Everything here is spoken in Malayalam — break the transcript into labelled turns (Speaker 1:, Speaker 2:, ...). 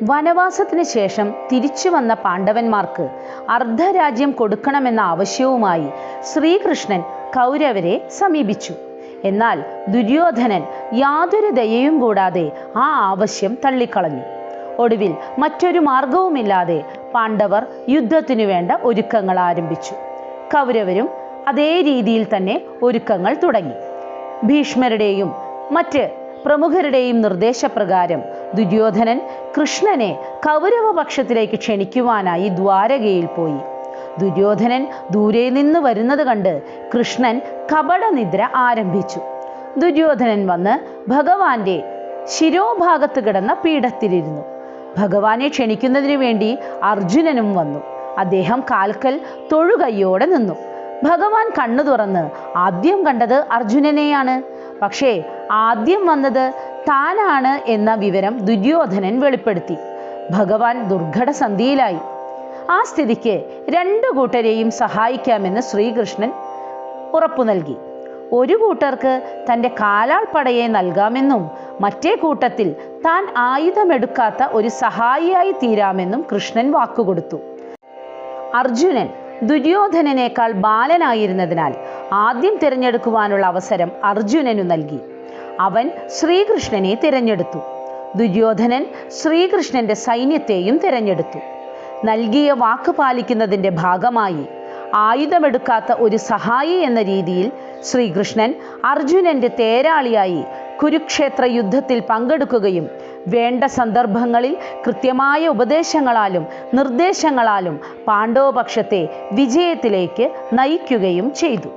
Speaker 1: വനവാസത്തിന് ശേഷം തിരിച്ചു വന്ന പാണ്ഡവന്മാർക്ക് അർദ്ധരാജ്യം കൊടുക്കണമെന്ന ആവശ്യവുമായി ശ്രീകൃഷ്ണൻ കൗരവരെ സമീപിച്ചു. എന്നാൽ ദുര്യോധനൻ യാതൊരു ദയയും കൂടാതെ ആ ആവശ്യം തള്ളിക്കളഞ്ഞു. ഒടുവിൽ മറ്റൊരു മാർഗവുമില്ലാതെ പാണ്ഡവർ യുദ്ധത്തിനു വേണ്ട ഒരുക്കങ്ങൾ ആരംഭിച്ചു. കൗരവരും അതേ രീതിയിൽ തന്നെ ഒരുക്കങ്ങൾ തുടങ്ങി. ഭീഷ്മരുടെയും മറ്റ് പ്രമുഖരുടെയും നിർദ്ദേശപ്രകാരം ദുര്യോധനൻ കൃഷ്ണനെ കൗരവപക്ഷത്തിലേക്ക് ക്ഷണിക്കുവാനായി ദ്വാരകയിൽ പോയി. ദുര്യോധനൻ ദൂരെ നിന്ന് വരുന്നത് കണ്ട് കൃഷ്ണൻ കപടനിദ്ര ആരംഭിച്ചു. ദുര്യോധനൻ വന്ന് ഭഗവാന്റെ ശിരോഭാഗത്ത് കിടന്ന പീഠത്തിലിരുന്നു. ഭഗവാനെ ക്ഷണിക്കുന്നതിന് വേണ്ടി അർജുനനും വന്നു. അദ്ദേഹം കാൽക്കൽ തൊഴുകൈയോടെ നിന്നു. ഭഗവാൻ കണ്ണു തുറന്ന് ആദ്യം കണ്ടത് അർജുനനെയാണ്. പക്ഷേ ആദ്യം വന്നത് താനാണ് എന്ന വിവരം ദുര്യോധനൻ വെളിപ്പെടുത്തി. ഭഗവാൻ ദുർഘടസന്ധിയിലായി. ആ സ്ഥിതിക്ക് രണ്ടു കൂട്ടരെയും സഹായിക്കാമെന്ന് ശ്രീകൃഷ്ണൻ ഉറപ്പു നൽകി. ഒരു കൂട്ടർക്ക് തൻ്റെ കാലാൾ പടയെ നൽകാമെന്നും മറ്റേ കൂട്ടത്തിൽ താൻ ആയുധമെടുക്കാത്ത ഒരു സഹായിയായി തീരാമെന്നും കൃഷ്ണൻ വാക്കുകൊടുത്തു. അർജുനൻ ദുര്യോധനനേക്കാൾ ബാലനായിരുന്നതിനാൽ ആദ്യം തിരഞ്ഞെടുക്കുവാനുള്ള അവസരം അർജുനനു നൽകി. അവൻ ശ്രീകൃഷ്ണനെ തിരഞ്ഞെടുത്തു. ദുര്യോധനൻ ശ്രീകൃഷ്ണന്റെ സൈന്യത്തെയും തിരഞ്ഞെടുത്തു. നൽകിയ വാക്ക് പാലിക്കുന്നതിൻ്റെ ഭാഗമായി ആയുധമെടുക്കാത്ത ഒരു സഹായി എന്ന രീതിയിൽ ശ്രീകൃഷ്ണൻ അർജുനന്റെ തേരാളിയായി കുരുക്ഷേത്ര യുദ്ധത്തിൽ പങ്കെടുക്കുകയും വേണ്ട സന്ദർഭങ്ങളിൽ കൃത്യമായ ഉപദേശങ്ങളാലും നിർദ്ദേശങ്ങളാലും പാണ്ഡവപക്ഷത്തെ വിജയത്തിലേക്ക് നയിക്കുകയും ചെയ്തു.